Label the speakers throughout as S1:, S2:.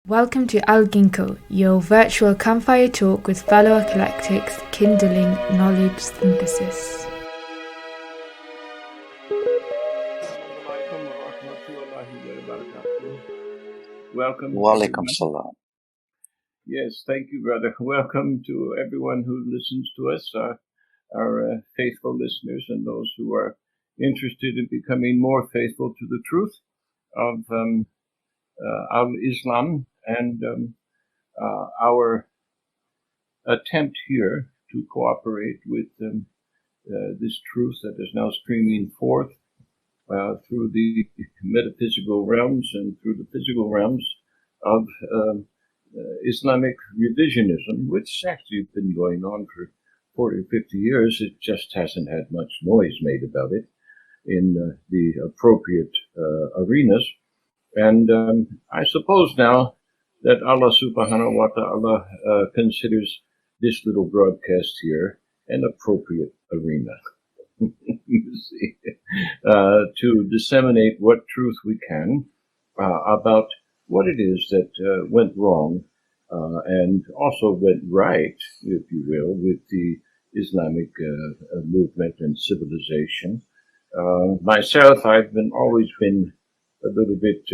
S1: Welcome to Al Ginkgo, your virtual campfire talk with fellow eclectics, kindling knowledge synthesis.
S2: Welcome.
S3: Walaikum salam.
S2: Yes, thank you, brother. Welcome to everyone who listens to us, our faithful listeners, and those who are interested in becoming more faithful to the truth of Islam and our attempt here to cooperate with this truth that is now streaming forth through the metaphysical realms and through the physical realms of Islamic revisionism, which has actually been going on for 40 or 50 years. It just hasn't had much noise made about it in the appropriate arenas. And I suppose now that Allah subhanahu wa ta'ala considers this little broadcast here an appropriate arena. You see, to disseminate what truth we can about what it is that went wrong and also went right, if you will, with the Islamic movement and civilization. Myself, I've always been a little bit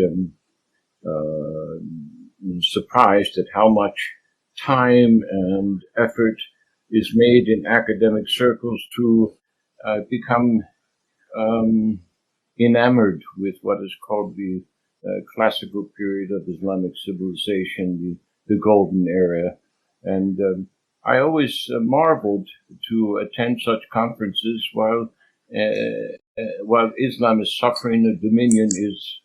S2: surprised at how much time and effort is made in academic circles to become enamored with what is called the classical period of Islamic civilization, the golden era. And I always marveled to attend such conferences while Islam is suffering, the dominion is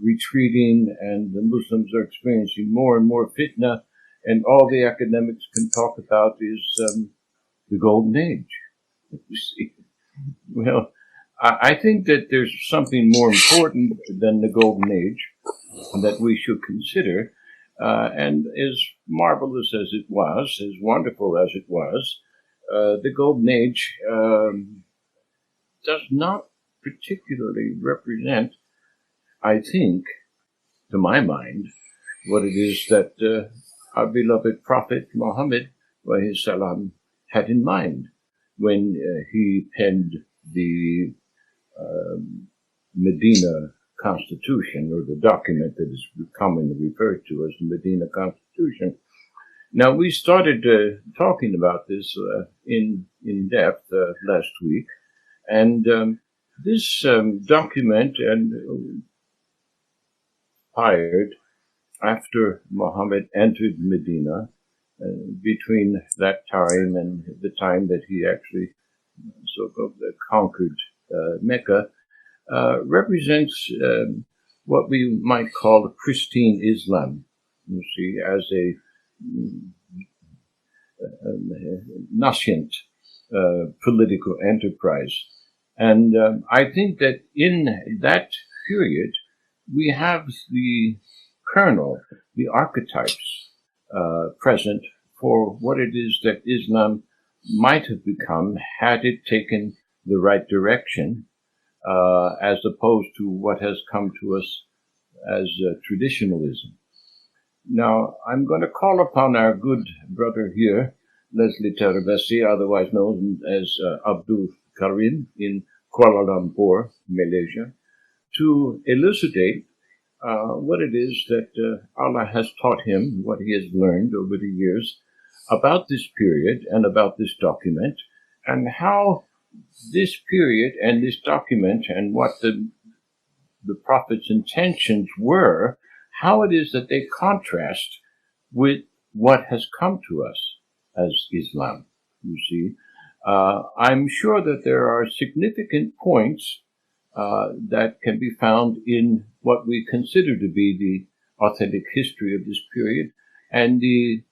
S2: retreating, and the Muslims are experiencing more and more fitna, and all the academics can talk about is the golden age. You see, well, I think that there's something more important than the golden age that we should consider. And as marvelous as it was, as wonderful as it was, the golden age does not particularly represent, I think, to my mind, what it is that our beloved Prophet Muhammad salam had in mind when he penned the Medina Constitution, or the document that is commonly referred to as the Medina Constitution. Now, we started talking about this in depth last week, and this document inspired after Muhammad entered Medina, between that time and the time that he actually so-called conquered Mecca, represents what we might call a pristine Islam, you see, as a nascent political enterprise. And I think that in that period, we have the kernel, the archetypes present for what it is that Islam might have become had it taken the right direction, as opposed to what has come to us as traditionalism. Now, I'm going to call upon our good brother here, Leslie Terabesi, otherwise known as Abdul Karim in Kuala Lumpur, Malaysia, to elucidate what it is that Allah has taught him, what he has learned over the years about this period and about this document, and how this period and this document and what the Prophet's intentions were, how it is that they contrast with what has come to us as Islam, you see. I'm sure that there are significant points that can be found in what we consider to be the authentic history of this period and the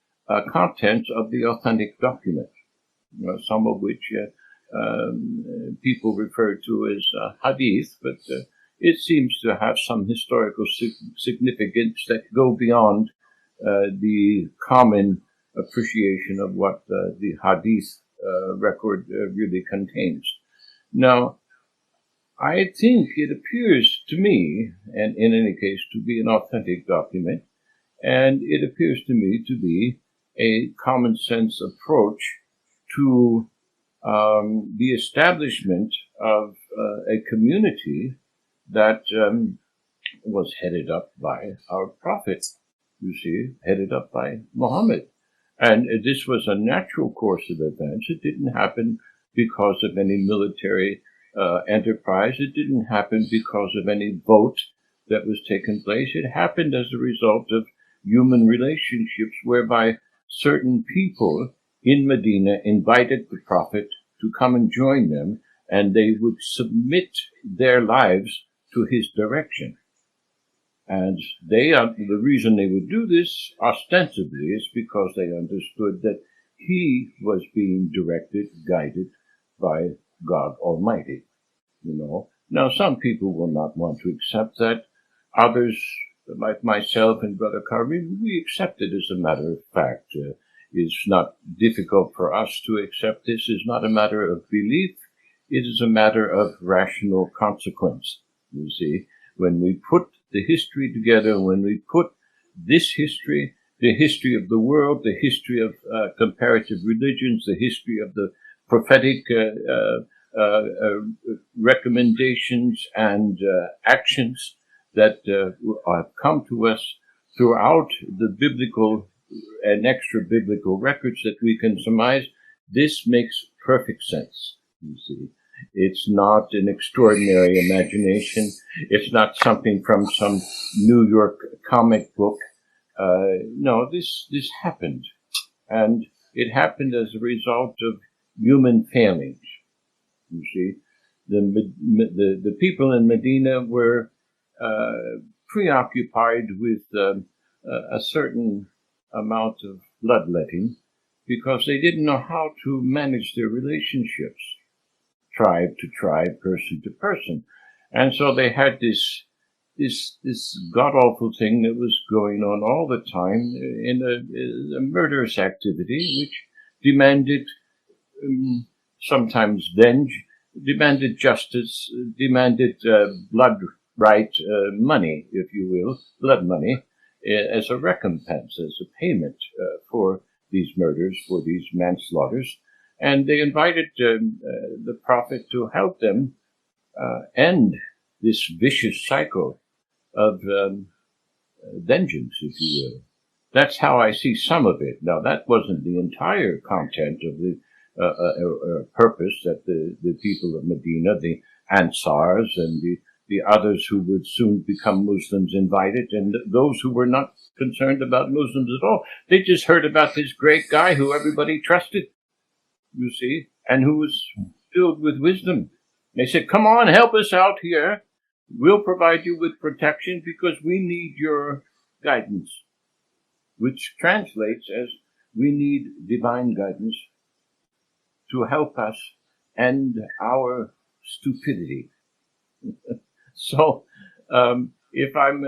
S2: contents of the authentic document, some of which people refer to as hadith, but it seems to have some historical significance that go beyond the common appreciation of what the hadith record really contains. Now, I think it appears to me, and in any case to be an authentic document, And it appears to me to be a common sense approach to the establishment of a community that was headed up by our prophet, you see, headed up by Muhammad. And this was a natural course of events. It didn't happen because of any military enterprise. It didn't happen because of any vote that was taking place. It happened as a result of human relationships whereby certain people in Medina invited the prophet to come and join them, and they would submit their lives to his direction. And the reason they would do this ostensibly is because they understood that he was being directed, guided by God Almighty, you know. Now, some people will not want to accept that. Others, like myself and Brother Karim, we accept it as a matter of fact. It's not difficult for us to accept this. It's not a matter of belief. It is a matter of rational consequence, you see. When we put the history together, when we put this history, the history of the world, the history of comparative religions, the history of the prophetic recommendations and actions that have come to us throughout the biblical and extra biblical records that we can surmise, this makes perfect sense, you see. It's not an extraordinary imagination. It's not something from some New York comic book. No, this happened. And it happened as a result of human failings. You see, the people in Medina were preoccupied with a certain amount of bloodletting because they didn't know how to manage their relationships, tribe to tribe, person to person. And so they had this god-awful thing that was going on all the time in a murderous activity which demanded sometimes venge, demanded justice, demanded blood right money, if you will, blood money, as a recompense, as a payment for these murders, for these manslaughters. And they invited the prophet to help them end this vicious cycle of vengeance, if you will. That's how I see some of it. Now, that wasn't the entire content of the purpose that the people of Medina, the Ansars and the others who would soon become Muslims invited, and those who were not concerned about Muslims at all. They just heard about this great guy who everybody trusted, you see, and who was filled with wisdom. They said, come on, help us out here. We'll provide you with protection because we need your guidance, which translates as we need divine guidance to help us end our stupidity. So, if I'm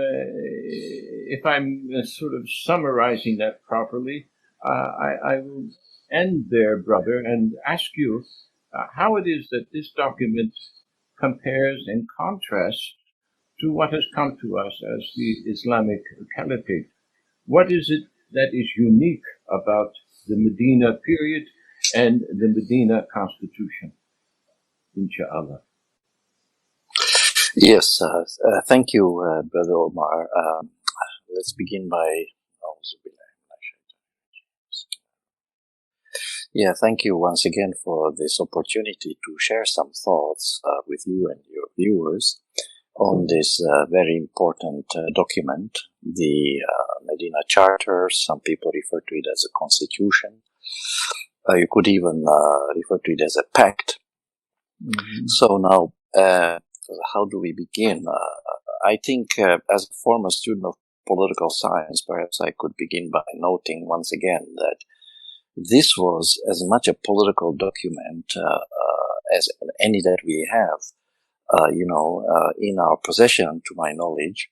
S2: sort of summarizing that properly, I will end there, brother, and ask you how it is that this document compares and contrasts to what has come to us as the Islamic Caliphate. What is it that is unique about the Medina period and the Medina Constitution? Inshallah.
S3: Yes, thank you, Brother Omar. Let's begin by... Yeah, thank you once again for this opportunity to share some thoughts with you and your viewers on this very important document, the Medina Charter. Some people refer to it as a constitution. You could even refer to it as a pact. Mm-hmm. So now, how do we begin? I think as a former student of political science, perhaps I could begin by noting once again that this was as much a political document as any that we have, in our possession, to my knowledge.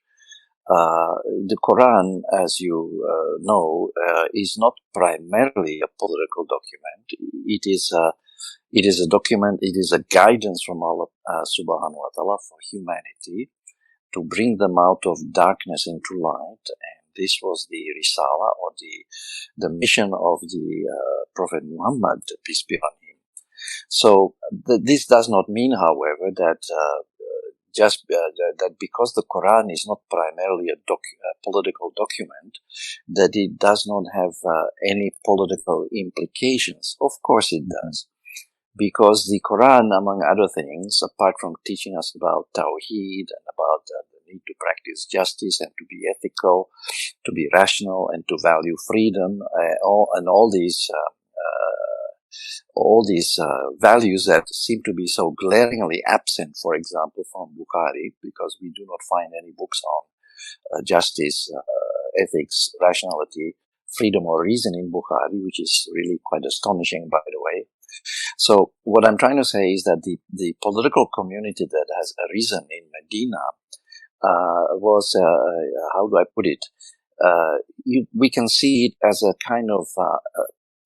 S3: The Quran, as you know, is not primarily a political document. It is a document, it is a guidance from Allah subhanahu wa ta'ala for humanity to bring them out of darkness into light and this was the Risala, or the mission of the Prophet Muhammad, peace be on him. So this does not mean, however, that that because the Quran is not primarily a political document, that it does not have any political implications. Of course it does. Because the Quran, among other things, apart from teaching us about Tawheed and about the need to practice justice and to be ethical, to be rational and to value freedom, all these values that seem to be so glaringly absent, for example, from Bukhari, because we do not find any books on justice, ethics, rationality, freedom or reason in Bukhari, which is really quite astonishing, by the way. So what I'm trying to say is that the political community that has arisen in Medina was, how do I put it? We can see it as a kind of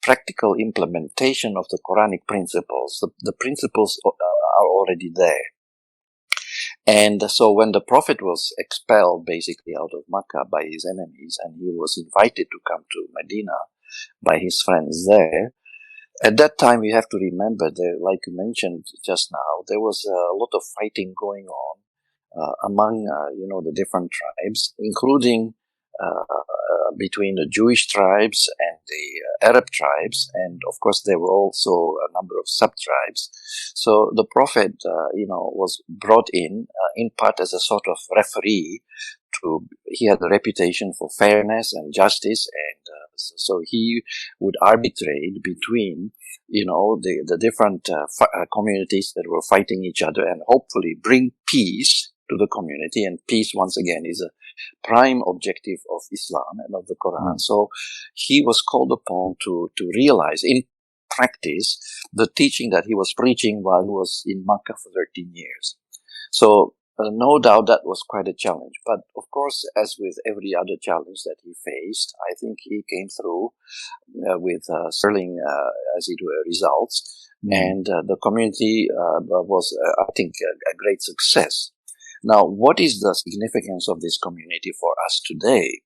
S3: practical implementation of the Quranic principles. The principles are already there. And so when the Prophet was expelled basically out of Makkah by his enemies, and he was invited to come to Medina by his friends there, at that time, we have to remember that, like you mentioned just now, there was a lot of fighting going on among, the different tribes, including between the Jewish tribes and the Arab tribes, and of course there were also a number of sub-tribes. So the Prophet, was brought in part as a sort of referee. He had a reputation for fairness and justice, and so he would arbitrate between, the different communities that were fighting each other, and hopefully bring peace to the community. And peace, once again, is a prime objective of Islam and of the Quran. So he was called upon to realize in practice the teaching that he was preaching while he was in Makkah for 13 years. So no doubt that was quite a challenge. But of course, as with every other challenge that he faced, I think he came through with sterling, as it were, results. And the community was, I think, a great success. Now, what is the significance of this community for us today?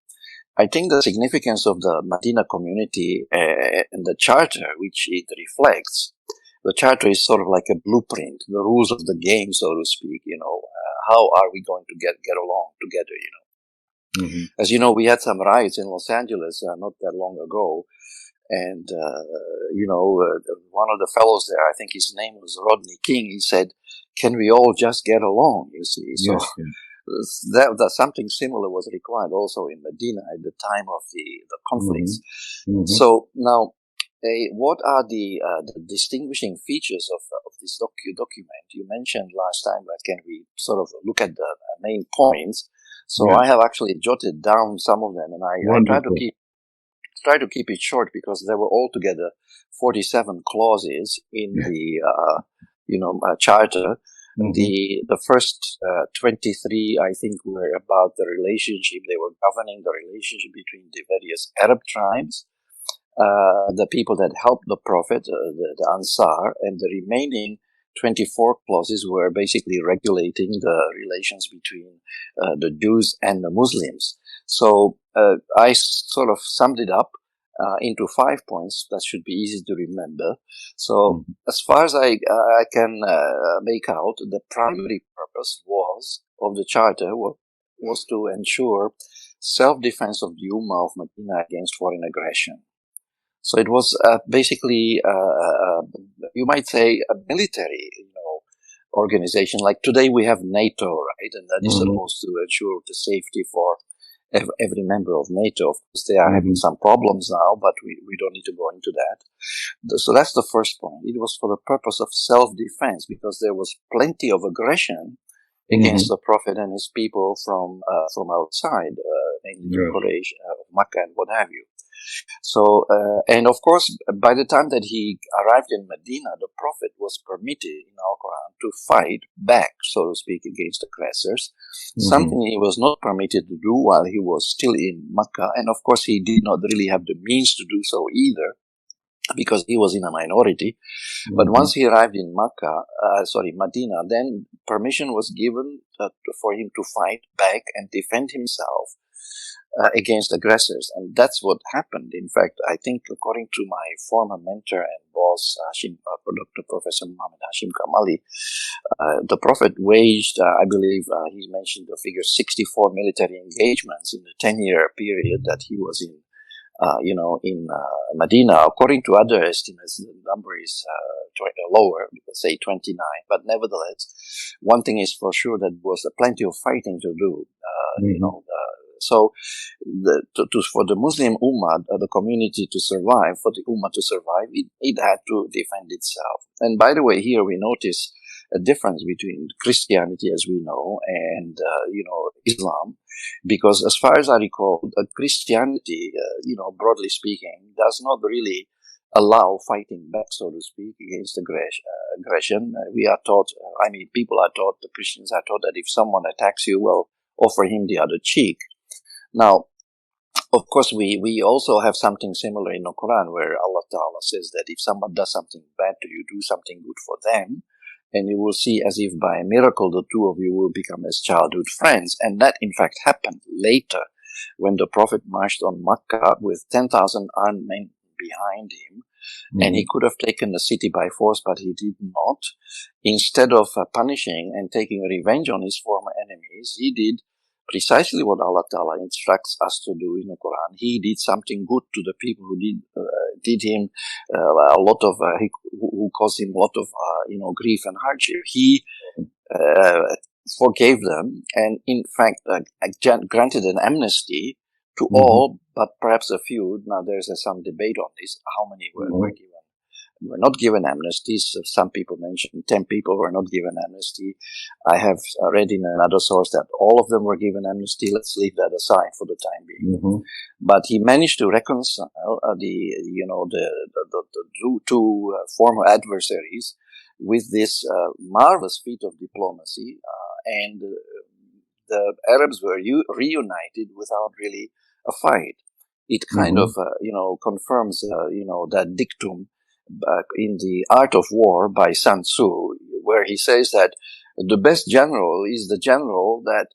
S3: I think the significance of the Medina community and the charter, which it reflects, the charter is sort of like a blueprint, the rules of the game, so to speak. How are we going to get along together? Mm-hmm. As you know, we had some riots in Los Angeles not that long ago, and one of the fellows there, I think his name was Rodney King. He said, "Can we all just get along?" You see, so. Yes, yes. That something similar was required also in Medina at the time of the conflicts. Mm-hmm. Mm-hmm. So now, what are the distinguishing features of this document? You mentioned last time, but can we sort of look at the main points? So I have actually jotted down some of them, and I try to keep it short because there were altogether 47 clauses in the charter. Mm-hmm. The first 23, I think, were about the relationship. They were governing the relationship between the various Arab tribes, the people that helped the Prophet, the Ansar, and the remaining 24 clauses were basically regulating the relations between the Jews and the Muslims. So I sort of summed it up into 5 points that should be easy to remember. So as far as I can make out, the primary purpose of the charter was to ensure self-defense of the Ummah of Medina against foreign aggression. So it was basically, you might say, a military, organization. Like today we have NATO, right? And that is supposed to ensure the safety for every member of NATO. Of course, they are having some problems now, but we don't need to go into that. So that's the first point. It was for the purpose of self-defense because there was plenty of aggression against the Prophet and his people from outside, mainly Quraysh, Makkah and what have you. So, and of course, by the time that he arrived in Medina, the Prophet was permitted in Al Quran to fight back, so to speak, against aggressors, something he was not permitted to do while he was still in Makkah. And of course, he did not really have the means to do so either, because he was in a minority. But once he arrived in Medina, then permission was given for him to fight back and defend himself against aggressors. And that's what happened. In fact, I think, according to my former mentor and boss, Dr. Professor Muhammad Hashim Kamali, the Prophet waged, I believe, he mentioned the figure 64 military engagements in the 10-year period that he was in Medina. According to other estimates, the number is lower, let's say 29. But nevertheless, one thing is for sure, that was plenty of fighting to do. So for the Muslim Ummah, the community to survive, for the Ummah to survive, it had to defend itself. And by the way, here we notice a difference between Christianity, as we know, and Islam, because as far as I recall, Christianity, broadly speaking, does not really allow fighting back, so to speak, against aggression. We are taught, people are taught, the Christians are taught that if someone attacks you, well, offer him the other cheek. Now, of course, we also have something similar in the Quran, where Allah Ta'ala says that if someone does something bad to you, do something good for them, and you will see as if by a miracle the two of you will become as childhood friends. And that, in fact, happened later when the Prophet marched on Makkah with 10,000 armed men behind him. And he could have taken the city by force, but he did not. Instead of punishing and taking revenge on his former enemies, he did precisely what Allah Ta'ala instructs us to do in the Quran. He did something good to the people who did him a lot of, who caused him a lot of, grief and hardship. He forgave them, and in fact granted an amnesty to all, but perhaps a few. Now there's some debate on this, how many were not given amnesties. Some people mentioned 10 people were not given amnesty. I have read in another source that all of them were given amnesty. Let's leave that aside for the time being. But he managed to reconcile the two former adversaries with this marvelous feat of diplomacy, and the Arabs were reunited without really a fight. It kind of confirms that dictum in The Art of War by Sun Tzu, where he says that the best general is the general that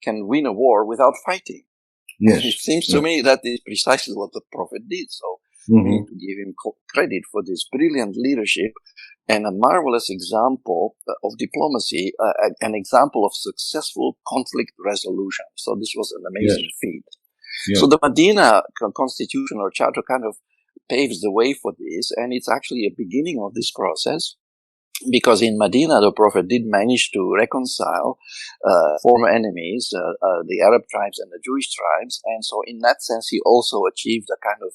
S3: can win a war without fighting.
S2: Yes.
S3: It seems to me that is precisely what the Prophet did. So we need to give him credit for this brilliant leadership and a marvelous example of diplomacy, an example of successful conflict resolution. So this was an amazing feat. Yes. So the Medina Constitution or Charter kind of paves the way for this, and it's actually a beginning of this process, because in Medina the Prophet did manage to reconcile former enemies, the Arab tribes and the Jewish tribes, and so in that sense he also achieved a kind of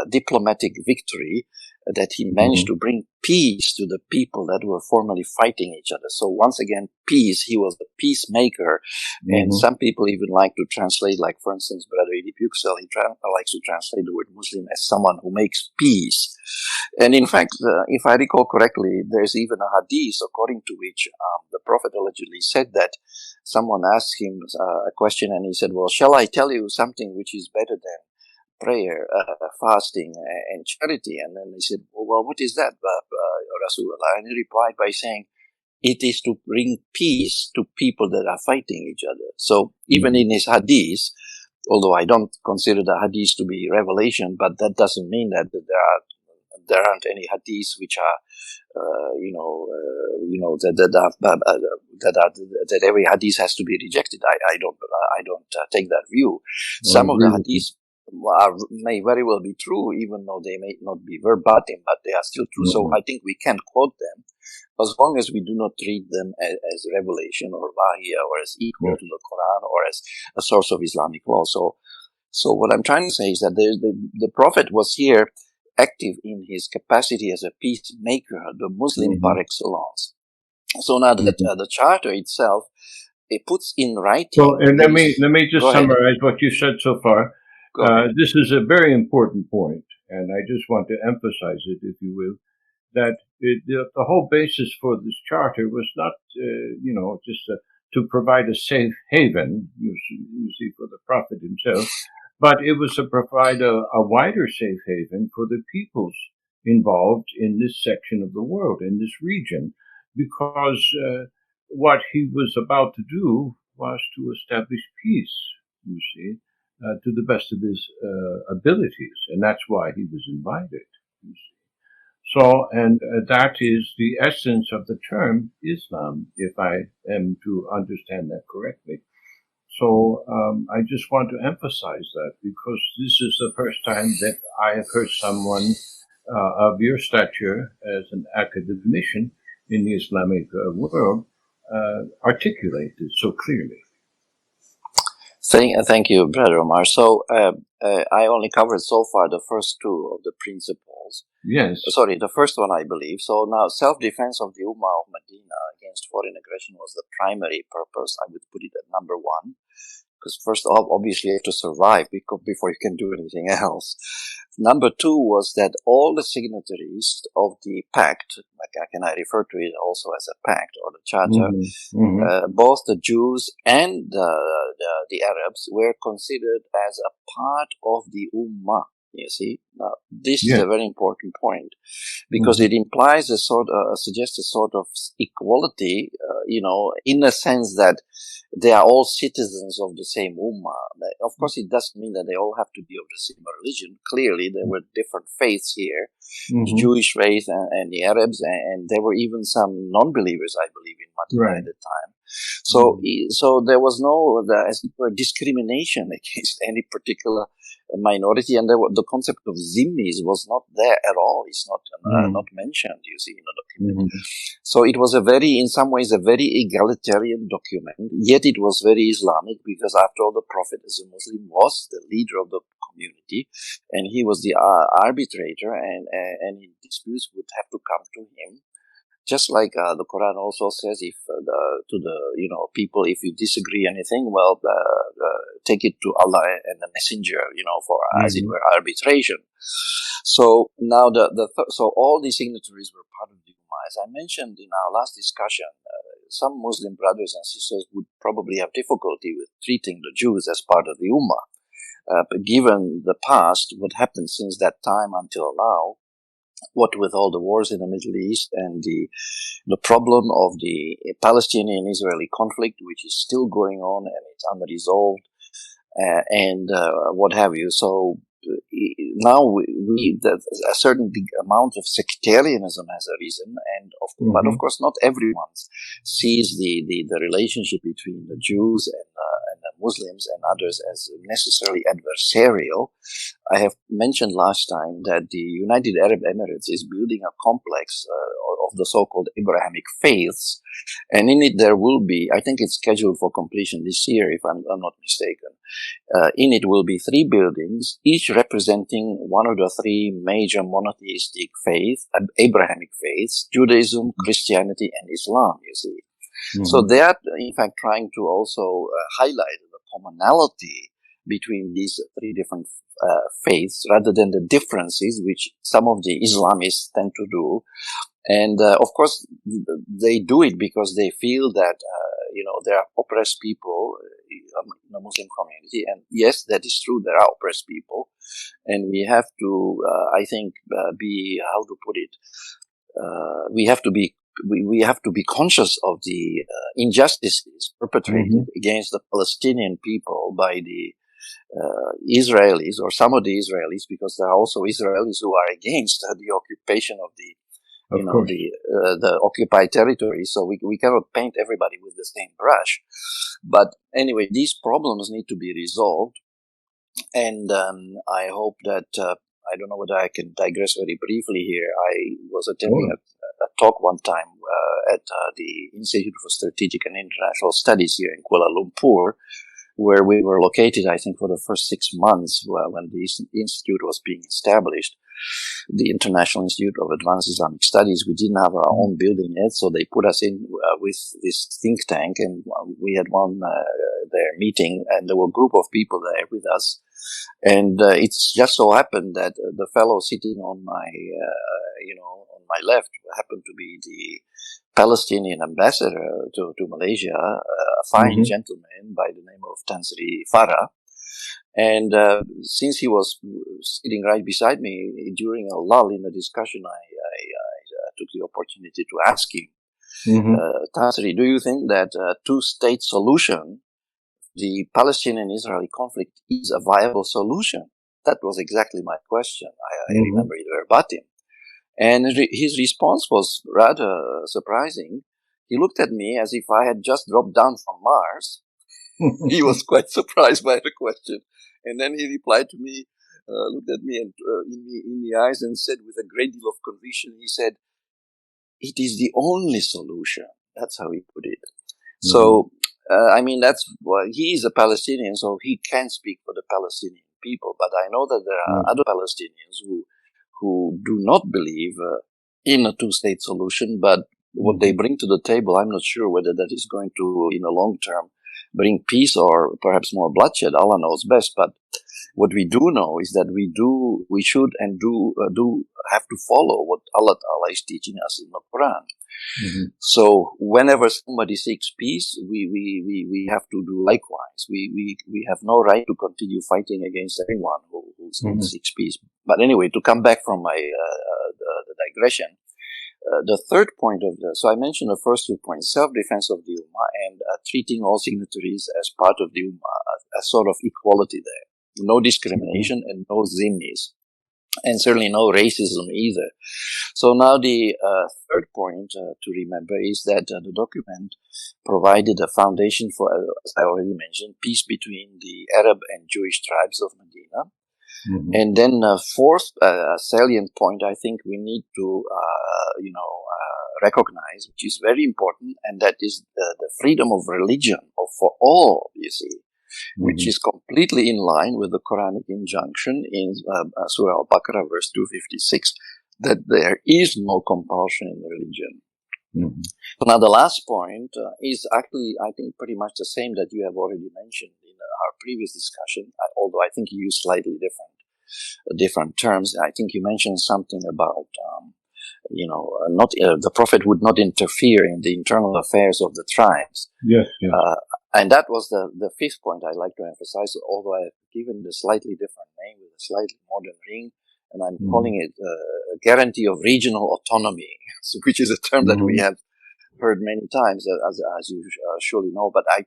S3: diplomatic victory, that he managed to bring peace to the people that were formerly fighting each other. So once again, peace. He was the peacemaker. And some people even like to translate, like for instance, Brother Edip Yüksel, he likes to translate the word Muslim as someone who makes peace. And in fact, if I recall correctly, there's even a hadith according to which the Prophet allegedly said that someone asked him a question, and he said, well, shall I tell you something which is better than prayer, fasting, and charity? And then they said, well, what is that, Rasulullah? And he replied by saying, it is to bring peace to people that are fighting each other. So even in his hadith, although I don't consider the hadith to be revelation, but that doesn't mean that there aren't any hadiths which are, that every hadith has to be rejected. I don't take that view. Some of the hadiths may very well be true, even though they may not be verbatim, but they are still true. So I think we can quote them, as long as we do not treat them as revelation or wahiyah, or as equal to the Quran, or as a source of Islamic law. So what I'm trying to say is that the Prophet was here active in his capacity as a peacemaker, the Muslim par excellence. So now that the charter itself, it puts in writing.
S2: So, and let me just summarize what you said so far. This is a very important point, and I just want to emphasize it, if you will, that the whole basis for this charter was not, just to provide a safe haven, you see, for the Prophet himself, but it was to provide a wider safe haven for the peoples involved in this section of the world, in this region, because what he was about to do was to establish peace, you see. to the best of his abilities, and that's why he was invited. So, and that is the essence of the term Islam, if I am to understand that correctly. So I just want to emphasize that because this is the first time that I have heard someone of your stature as an academician in the Islamic world articulate it so clearly.
S3: Thank you, Brother Omar. So I only covered so far the first two of the principles.
S2: Yes.
S3: Sorry, the first one, I believe. So now, self-defense of the Ummah of Medina against foreign aggression was the primary purpose. I would put it at number one. Because first off, obviously, you have to survive before you can do anything else. Number two was that all the signatories of the pact, can I refer to it also as a pact or the charter, both the Jews and the Arabs were considered as a part of the Ummah. You see, now this is a very important point because it implies suggests a sort of equality, in a sense that they are all citizens of the same ummah. Of course, it doesn't mean that they all have to be of the same religion. Clearly, there were different faiths here, the Jewish faith and the Arabs, and there were even some non-believers, I believe, in Medina at the time. So there was no, as it were, discrimination against any particular minority, and the concept of zimmis was not there at all. It's not not mentioned, you see, in the document. So it was in some ways, a very egalitarian document, yet it was very Islamic because after all, the Prophet as a Muslim was the leader of the community, and he was the arbitrator, and any disputes would have to come to him. Just like the Quran also says, if people, if you disagree anything, well, take it to Allah and the Messenger, for as it were arbitration. So now so all these signatories were part of the Ummah. As I mentioned in our last discussion, some Muslim brothers and sisters would probably have difficulty with treating the Jews as part of the Ummah, but given the past, what happened since that time until now. What with all the wars in the Middle East and the problem of the Palestinian-Israeli conflict, which is still going on and it's unresolved, and what have you. So now a certain big amount of sectarianism has arisen, and but of course not everyone sees the relationship between the Jews and the Muslims and others as necessarily adversarial. I have mentioned last time that the United Arab Emirates is building a complex of the so-called Abrahamic faiths, and in it there will be, I think it's scheduled for completion this year, if I'm not mistaken. In it will be 3 buildings, each representing one of the 3 major monotheistic faiths, Abrahamic faiths: Judaism, Christianity, and Islam, you see. So they are, in fact, trying to also highlight the commonality between these 3 different faiths rather than the differences which some of the Islamists tend to do. And of course, they do it because they feel that there are oppressed people in the Muslim community, and yes, that is true. There are oppressed people, and we have to, I think, be, how to put it, we have to be conscious of the injustices perpetrated against the Palestinian people by the Israelis, or some of the Israelis, because there are also Israelis who are against the occupation of the the occupied territory. So we cannot paint everybody with the same brush. But anyway, these problems need to be resolved, and I hope that I don't know whether I can digress very briefly here. I was attending a talk one time at the Institute for Strategic and International Studies here in Kuala Lumpur, where we were located, I think, for the first 6 months when the institute was being established, the International Institute of Advanced Islamic Studies. We didn't have our own building yet, so they put us in with this think tank, and we had their meeting, and there were a group of people there with us. And it's just so happened that the fellow sitting on my, on my left happened to be the Palestinian ambassador to Malaysia, a fine gentleman by the name of Tan Sri Farah. And since he was sitting right beside me during a lull in the discussion, I took the opportunity to ask him, Tan Sri, do you think that a 2-state solution the Palestinian-Israeli conflict is a viable solution? That was exactly my question. I remember it verbatim. And his response was rather surprising. He looked at me as if I had just dropped down from Mars. He was quite surprised by the question. And then he replied to me, looked at me and, in the eyes and said with a great deal of conviction, he said, "It is the only solution." That's how he put it. So, I mean, that's why he is a Palestinian, so he can speak for the Palestinian people. But I know that there are other Palestinians who do not believe in a two-state solution, but what they bring to the table, I'm not sure whether that is going to, in the long term, bring peace or perhaps more bloodshed. Allah knows best. But what we do know is that we should and do have to follow what Allah Ta'ala is teaching us in the Quran. So whenever somebody seeks peace, we have to do likewise. We have no right to continue fighting against anyone who seeks peace. But anyway, to come back from my the digression, the third point so I mentioned the first 2 points: self-defense of the Ummah and treating all signatories as part of the Ummah, a sort of equality there. No discrimination and no zimmis. And certainly no racism either. So now the third point to remember is that the document provided a foundation for, as I already mentioned, peace between the Arab and Jewish tribes of Medina. And then fourth salient point, I think we need to, recognize, which is very important, and that is the freedom of religion for all, you see. Which is completely in line with the Quranic injunction in Surah Al-Baqarah, verse 256, that there is no compulsion in religion. So now the last point is actually, I think, pretty much the same that you have already mentioned in our previous discussion, although I think you used slightly different terms. I think you mentioned something about, the Prophet would not interfere in the internal affairs of the tribes.
S2: Yes.
S3: And that was the fifth point I'd like to emphasize, although I've given it a slightly different name with a slightly modern ring, and I'm calling it a guarantee of regional autonomy, which is a term that we have heard many times, as you surely know. But I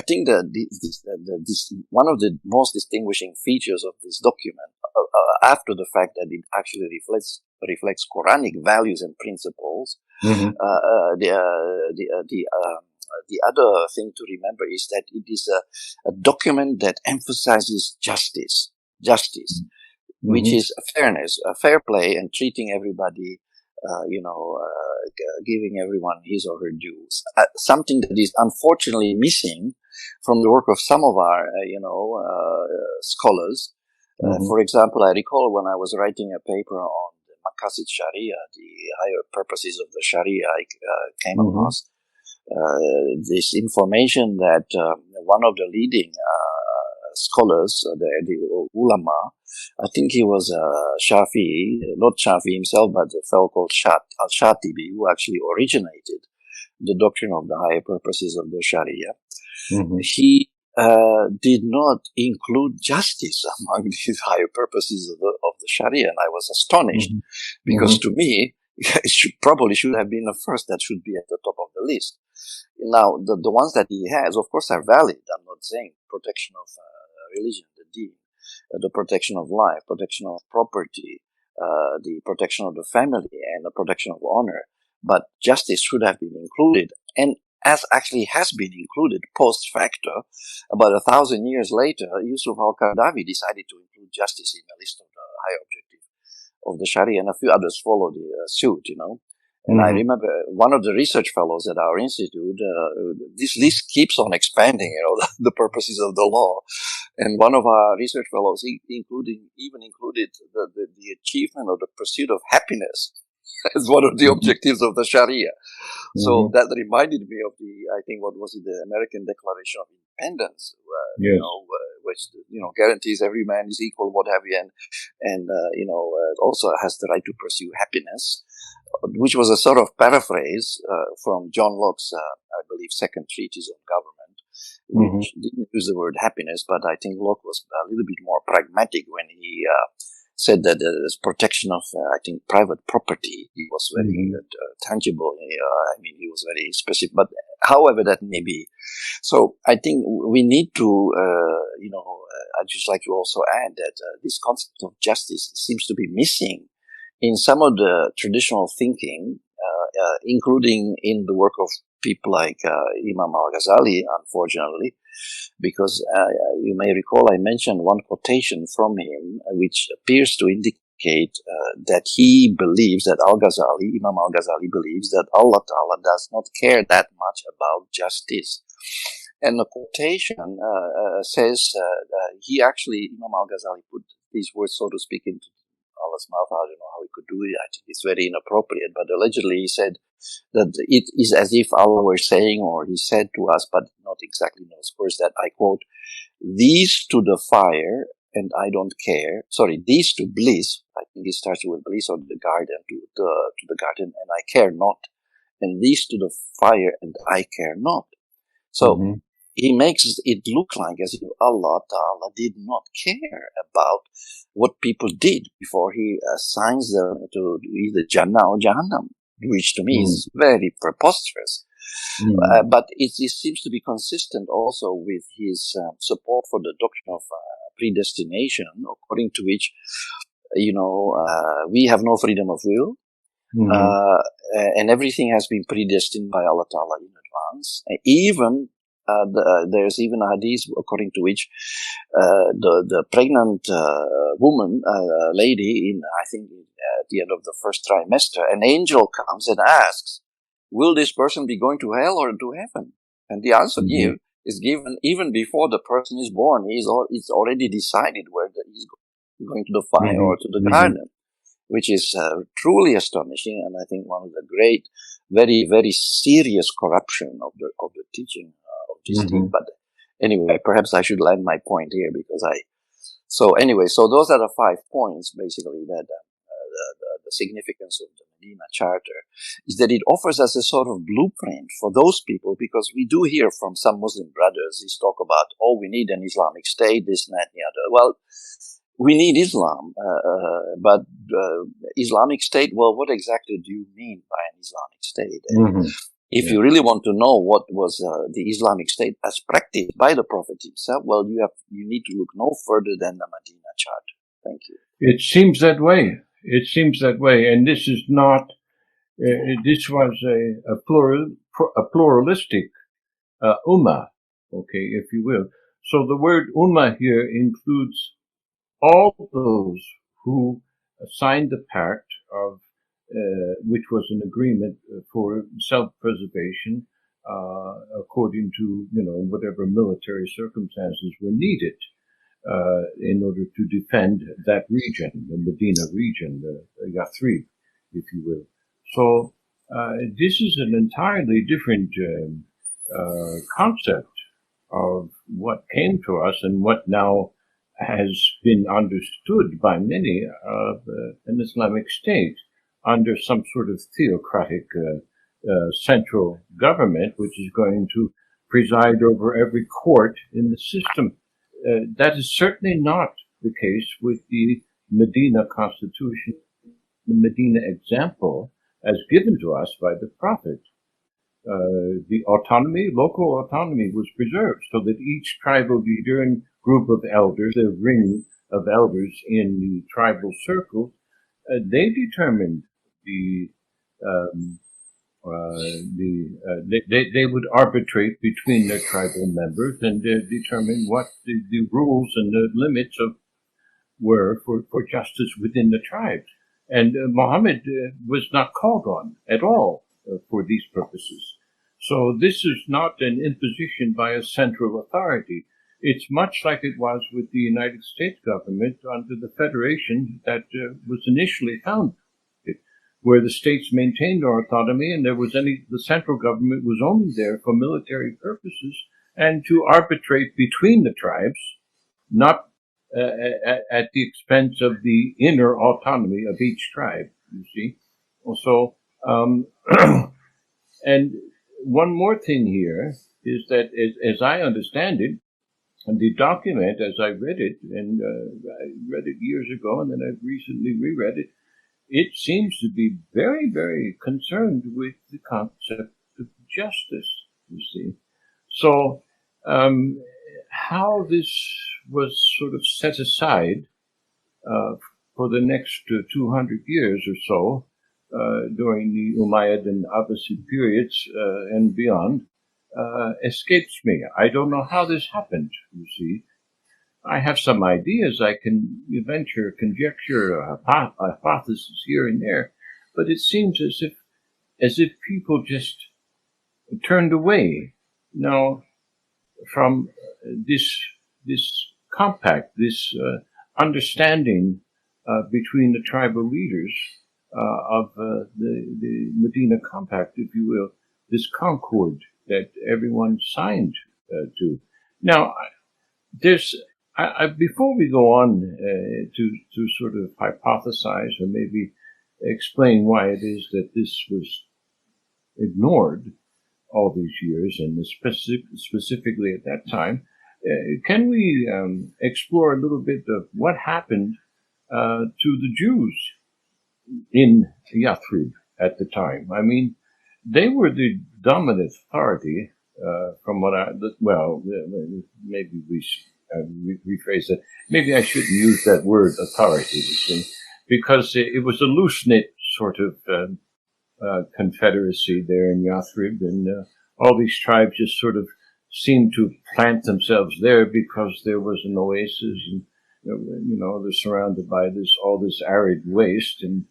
S3: think that this one of the most distinguishing features of this document, after the fact that it actually reflects Quranic values and principles, the other thing to remember is that it is a document that emphasizes justice, which is fairness, fair play, and treating everybody, giving everyone his or her dues. Something that is unfortunately missing from the work of some of our, scholars. For example, I recall when I was writing a paper on the Maqasid Sharia, the higher purposes of the Sharia, I came across this information that one of the leading scholars, the ulama, I think he was Shafi'i, not Shafi'i himself, but a fellow called Al-Shatibi, who actually originated the doctrine of the higher purposes of the Sharia. He did not include justice among these higher purposes of the Sharia, and I was astonished because to me, it probably should have been the first that should be at the top of the list. Now, the ones that he has, of course, are valid. I'm not saying protection of religion, the deen, the protection of life, protection of property, the protection of the family, and the protection of honor. But justice should have been included, and as actually has been included post facto, about 1,000 years later, Yusuf al-Qaradawi decided to include justice in the list of the higher objective of the Sharia, and a few others followed suit, And I remember one of the research fellows at our institute, this list keeps on expanding, the purposes of the law. And one of our research fellows included the achievement of the pursuit of happiness as one of the objectives of the Sharia. So that reminded me of what was it, the American Declaration of Independence, which, guarantees every man is equal, what have you, and also has the right to pursue happiness, which was a sort of paraphrase from John Locke's, I believe, second treatise on government, which didn't use the word happiness, but I think Locke was a little bit more pragmatic when he said that the protection of, I think, private property, he was very tangible. I mean, he was very specific. But however that may be, so I think we need to, I'd just like to also add that this concept of justice seems to be missing in some of the traditional thinking, including in the work of people like Imam al-Ghazali, unfortunately, because you may recall I mentioned one quotation from him, which appears to indicate that he believes that Imam al-Ghazali believes that Allah Ta'ala does not care that much about justice. And the quotation says Imam al-Ghazali put these words, so to speak, into Allah's mouth. I don't know how he could do it. I think it's very inappropriate. But allegedly he said that it is as if Allah were saying, or he said to us, but not exactly in those words, that I quote, "These to the fire and I don't care. Sorry, these to bliss." I think it starts with bliss, or the garden, to the garden, and I care not. And these to the fire and I care not. So he makes it look like as if Allah Ta'ala did not care about what people did before he assigns them to either Jannah or Jahannam, which to me is very preposterous. But it seems to be consistent also with his support for the doctrine of predestination, according to which, we have no freedom of will, and everything has been predestined by Allah Ta'ala in advance. Even there's even a hadith according to which the pregnant woman, lady, in I think at the end of the first trimester, an angel comes and asks, "Will this person be going to hell or to heaven?" And the answer is given even before the person is born. It's already decided whether he's going to the fire or to the garden, which is truly astonishing, and I think one of the great, very, very serious corruption of the teaching of this thing. But anyway, perhaps I should land my point here because so those are the 5 points basically that the significance of the Medina Charter is that it offers us a sort of blueprint for those people, because we do hear from some Muslim brothers, they talk about, we need an Islamic state, this and that and the other. Well, we need Islam, but Islamic state, well, what exactly do you mean by an Islamic state? If you really want to know what was the Islamic state as practiced by the Prophet himself, well, you need to look no further than the Medina Charter. Thank you.
S2: It seems that way. It seems that way, and this is not. This was a pluralistic ummah, okay, if you will. So the word ummah here includes all those who signed the pact of, which was an agreement for self-preservation, according to, whatever military circumstances were needed, in order to defend that region, the Medina region, the Yathrib, if you will. So, this is an entirely different, concept of what came to us and what now has been understood by many of an Islamic state under some sort of theocratic central government, which is going to preside over every court in the system. That is certainly not the case with the Medina Constitution, the Medina example as given to us by the Prophet. The local autonomy was preserved so that each tribal leader and group of elders, the ring of elders in the tribal circle, they determined they would arbitrate between their tribal members and determine what the rules and the limits were for justice within the tribes. And Muhammad was not called on at all for these purposes. So this is not an imposition by a central authority. It's much like it was with the United States government under the Federation that was initially founded, where the states maintained their autonomy and the central government was only there for military purposes and to arbitrate between the tribes, not at the expense of the inner autonomy of each tribe, you see. Also, and one more thing here is that, as I understand it, And the document, as I read it, and I read it years ago, and then I've recently reread it, it seems to be very, very concerned with the concept of justice, you see. So, how this was sort of set aside for the next 200 years or so, during the Umayyad and Abbasid periods and beyond, escapes me. I don't know how this happened, you see. I have some ideas. I can venture, conjecture, a hypothesis here and there, but it seems as if people just turned away now from this compact, this understanding between the tribal leaders of the Medina Compact, if you will, this concord that everyone signed to. Now, there's before we go on to sort of hypothesize or maybe explain why it is that this was ignored all these years and specifically at that time, can we explore a little bit of what happened to the Jews in Yathrib at the time? I mean, they were the dominant authority, from what maybe we should rephrase it. Maybe I shouldn't use that word authority, you see, because it was a loose-knit sort of confederacy there in Yathrib, and all these tribes just sort of seemed to plant themselves there because there was an oasis, and they're surrounded by all this arid waste, and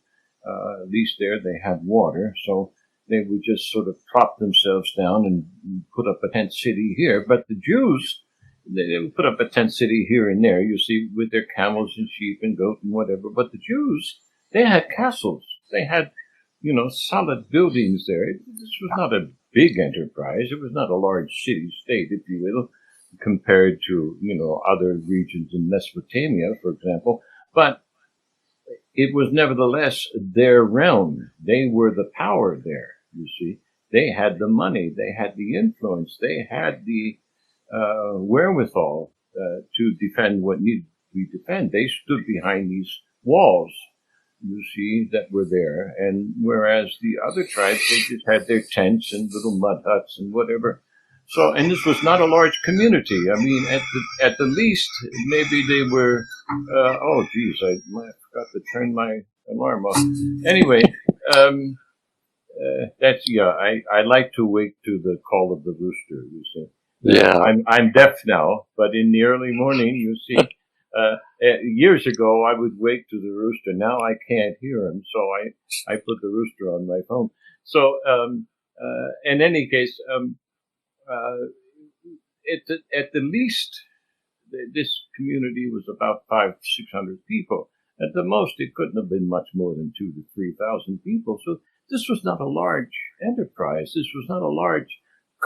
S2: at least there they had water, so they would just sort of prop themselves down and put up a tent city here. But the Jews, they would put up a tent city here and there, you see, with their camels and sheep and goat and whatever. But the Jews, they had castles. They had, solid buildings there. This was not a big enterprise. It was not a large city-state, if you will, compared to, other regions in Mesopotamia, for example. But it was nevertheless their realm. They were the power there, you see. They had the money. They had the influence. They had the wherewithal to defend what needed to be defended. They stood behind these walls, you see, that were there. And whereas the other tribes, they just had their tents and little mud huts and whatever. So, and this was not a large community. I mean, at the least, maybe they were, oh geez, I forgot to turn my alarm off. Anyway, I like to wake to the call of the rooster, you see.
S3: Yeah.
S2: I'm deaf now, but in the early morning, you see, years ago, I would wake to the rooster. Now I can't hear him, so I put the rooster on my phone. So, in any case, at the least, this community was about 500-600 people. At the most, it couldn't have been much more than 2,000 to 3,000 people. So this was not a large enterprise. This was not a large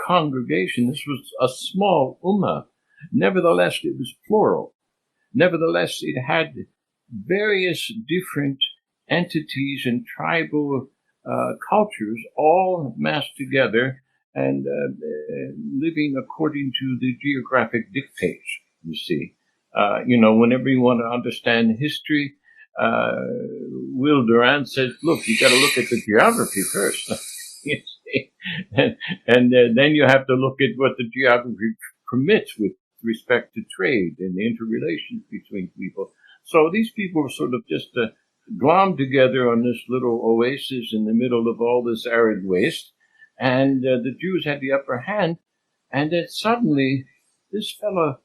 S2: congregation. This was a small ummah. Nevertheless, it was plural. Nevertheless, it had various different entities and tribal cultures all massed together and living according to the geographic dictates, you see. Whenever you want to understand history, Will Durant says, look, you got to look at the geography first. You see? And then you have to look at what the geography permits with respect to trade and the interrelations between people. So these people were sort of just glommed together on this little oasis in the middle of all this arid waste. And the Jews had the upper hand. And then suddenly this fellow,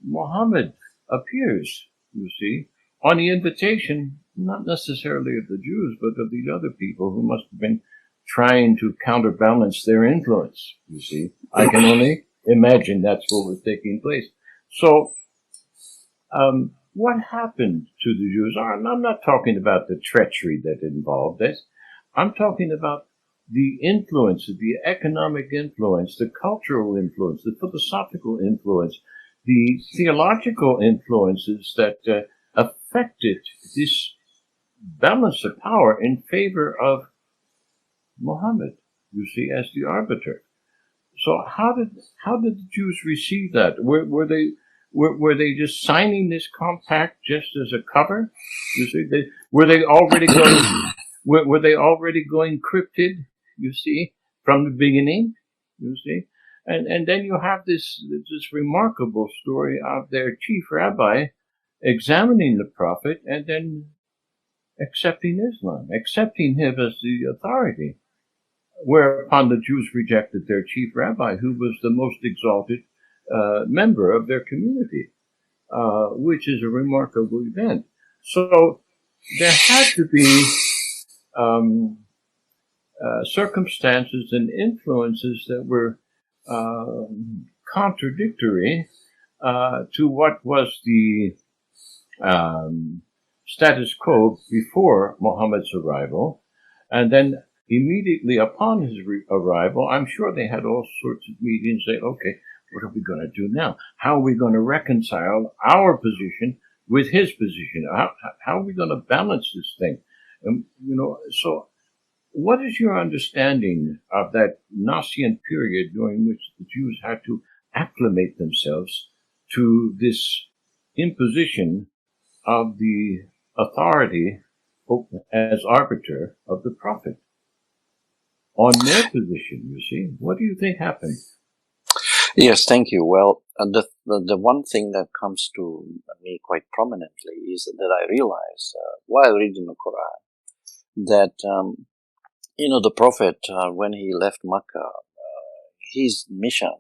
S2: Muhammad, appears, you see, on the invitation, not necessarily of the Jews, but of these other people who must have been trying to counterbalance their influence, you see. I can only imagine that's what was taking place. So, what happened to the Jews? I'm not talking about the treachery that involved this. I'm talking about the influence, the economic influence, the cultural influence, the philosophical influence, the theological influences that affected this balance of power in favor of Muhammad, you see, as the arbiter. So how did the Jews receive that? Were they Were they just signing this compact just as a cover? You see, were they already going? Were they already going cryptid? You see, from the beginning. You see, and then you have this remarkable story of their chief rabbi examining the prophet and then accepting Islam, accepting him as the authority. Whereupon the Jews rejected their chief rabbi, who was the most exalted member of their community, which is a remarkable event. So there had to be circumstances and influences that were contradictory to what was the status quo before Muhammad's arrival. And then immediately upon his arrival, I'm sure they had all sorts of meetings, say, okay, what are we going to do now? How are we going to reconcile our position with his position? How are we going to balance this thing? And, so what is your understanding of that nascent period during which the Jews had to acclimate themselves to this imposition of the authority as arbiter of the prophet on their position? You see, what do you think happened?
S3: Yes, thank you. Well, the one thing that comes to me quite prominently is that I realize while reading the Quran that the prophet when he left Makkah, his mission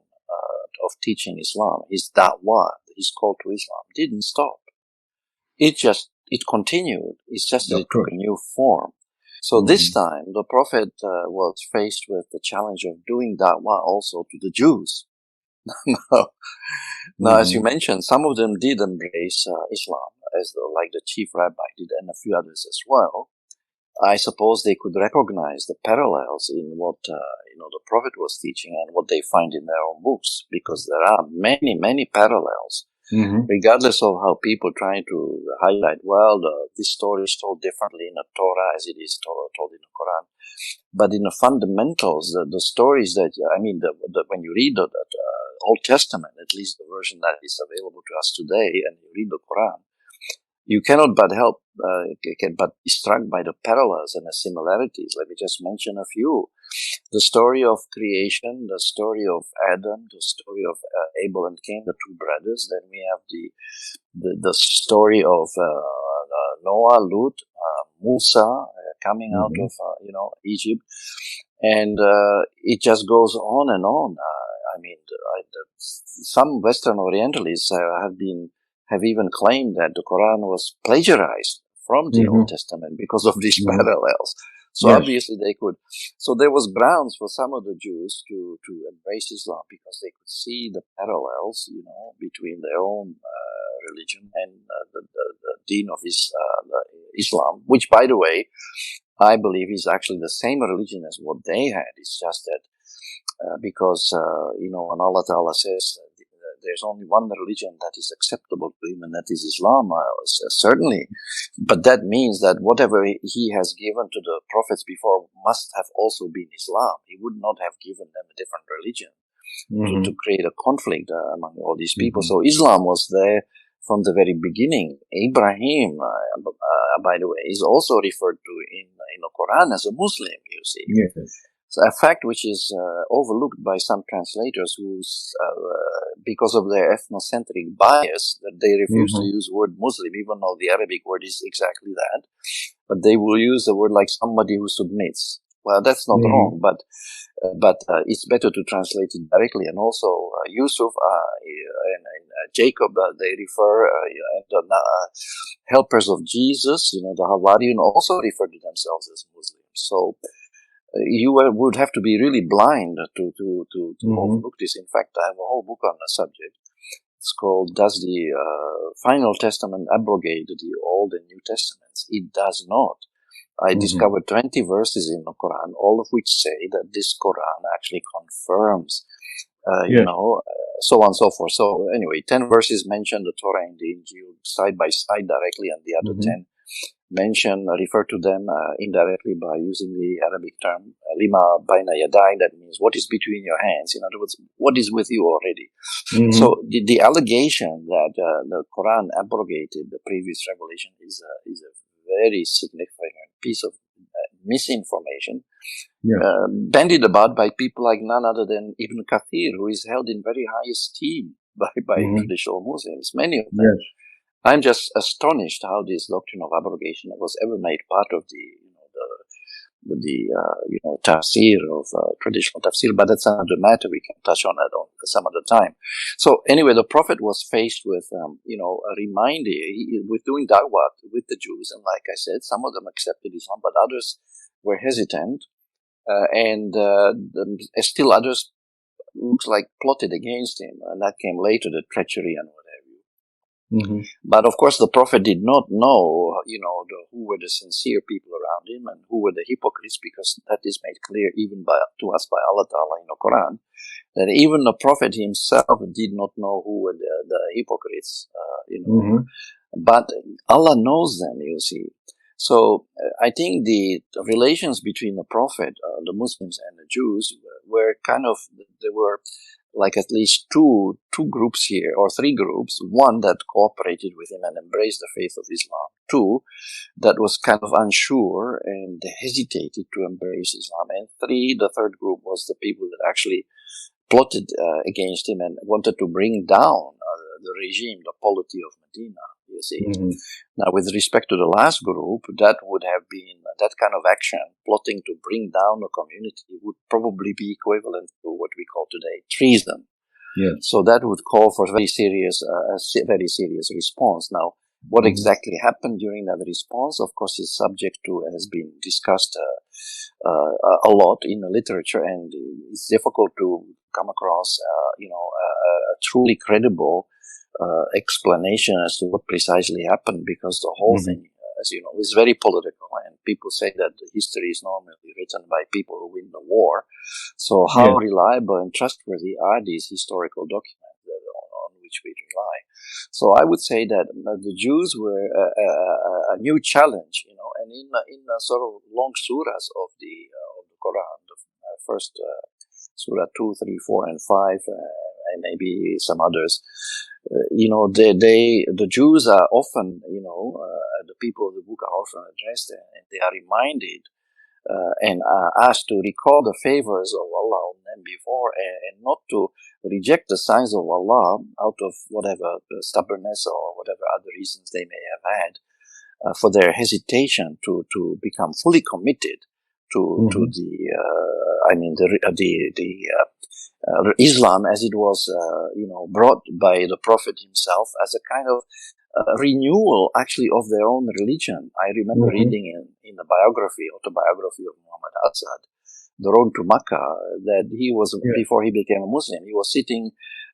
S3: of teaching Islam, his da'wah, his call to Islam, didn't stop. It continued. It's just that it took a new form. So this time, the prophet was faced with the challenge of doing da'wah also to the Jews. Now, as you mentioned, some of them did embrace Islam, like the chief rabbi did, and a few others as well. I suppose they could recognize the parallels in what the prophet was teaching and what they find in their own books, because there are many, many parallels. Regardless of how people try to highlight, this story is told differently in the Torah as it is told in the Quran. But in the fundamentals, the stories that, when you read the Old Testament, at least the version that is available to us today, and you read the Quran, you cannot but be struck by the parallels and the similarities. Let me just mention a few. The story of creation, the story of Adam, the story of Abel and Cain, the two brothers. Then we have the story of Noah, Lut, Musa coming out of Egypt, and it just goes on and on. Some Western Orientalists have even claimed that the Quran was plagiarized from the Old Testament because of these parallels. So obviously they could. So there was grounds for some of the Jews to embrace Islam because they could see the parallels, between their own religion and the deen of Islam, which, by the way, I believe is actually the same religion as what they had. It's just that because when Allah Ta'ala says there's only one religion that is acceptable to him, and that is Islam, certainly. But that means that whatever he has given to the prophets before must have also been Islam. He would not have given them a different religion to create a conflict among all these people. So Islam was there from the very beginning. Ibrahim, by the way, is also referred to in the Quran as a Muslim, you see. So a fact which is overlooked by some translators who, because of their ethnocentric bias, that they refuse to use the word Muslim, even though the Arabic word is exactly that. But they will use the word like somebody who submits. Well, that's not wrong, but it's better to translate it directly. And also, Yusuf and Jacob, they refer, the helpers of Jesus, the Hawariyun also refer to themselves as Muslims. So, you would have to be really blind to overlook this. In fact, I have a whole book on the subject. It's called "Does the Final Testament Abrogate the Old and New Testaments?" It does not. I discovered 20 verses in the Quran, all of which say that this Quran actually confirms, so on and so forth. So anyway, 10 verses mention the Torah and the Injil side by side directly, and the other 10 refer to them indirectly by using the Arabic term lima baina yaday, that means what is between your hands. In other words, what is with you already.
S2: Mm-hmm.
S3: So the allegation that the Quran abrogated the previous revelation is a very significant piece of misinformation, bandied about by people like none other than Ibn Kathir, who is held in very high esteem by traditional Muslims, many of them.
S2: Yes.
S3: I'm just astonished how this doctrine of abrogation was ever made part of the tafsir of traditional tafsir, but that's another matter. We can touch on that on some other time. So anyway, the Prophet was faced with a reminder. He was doing da'wah with the Jews, and like I said, some of them accepted Islam, but others were hesitant, and still others looks like plotted against him, and that came later, the treachery and what have you.
S2: Mm-hmm.
S3: But of course, the Prophet did not know, who were the sincere people around him and who were the hypocrites, because that is made clear even to us by Allah Ta'ala in the Quran, that even the Prophet himself did not know who were the hypocrites, But Allah knows them, you see. So I think the relations between the Prophet, the Muslims and the Jews were there were like at least two groups here, or three groups. One that cooperated with him and embraced the faith of Islam. Two, that was kind of unsure and hesitated to embrace Islam. And three, the third group was the people that actually plotted against him and wanted to bring down the regime, the polity of Medina, you see.
S2: Mm-hmm.
S3: Now, with respect to the last group, that would have been, that kind of action, plotting to bring down a community, would probably be equivalent to what we call today treason.
S2: Yeah.
S3: So that would call for a very serious response. Now, what exactly happened during that response, of course, is subject to, has been discussed a lot in the literature, and it's difficult to come across, a truly credible explanation as to what precisely happened, because the whole thing, as you know, is very political, and people say that the history is normally written by people who win the war. So how reliable and trustworthy are these historical documents on which we rely? So I would say that the Jews were a new challenge, and in sort of long surahs of the Quran, the first surah 2, 3, 4, and 5, and maybe some others. The Jews are often, the people of the book are often addressed, and they are reminded and asked to recall the favors of Allah on them before, and not to reject the signs of Allah out of whatever stubbornness or whatever other reasons they may have had, for their hesitation to become fully committed to Islam as it was, brought by the Prophet himself, as a kind of renewal, actually, of their own religion. I remember reading in the autobiography of Muhammad Asad, The Road to Makkah, that he was, before he became a Muslim, he was sitting,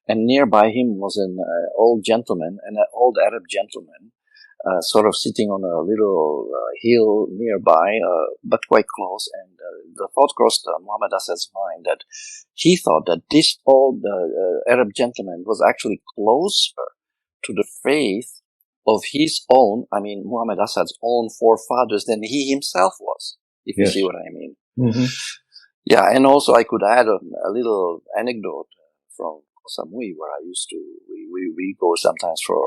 S3: and nearby him was an old Arab gentleman, sort of sitting on a little hill nearby, but quite close. And the thought crossed Muhammad Asad's mind that he thought that this old Arab gentleman was actually closer to the faith of his own, Muhammad Asad's own forefathers, than he himself was, if you see what I mean.
S2: Mm-hmm.
S3: Yeah, and also I could add a little anecdote from Samui, where I used to, we go sometimes for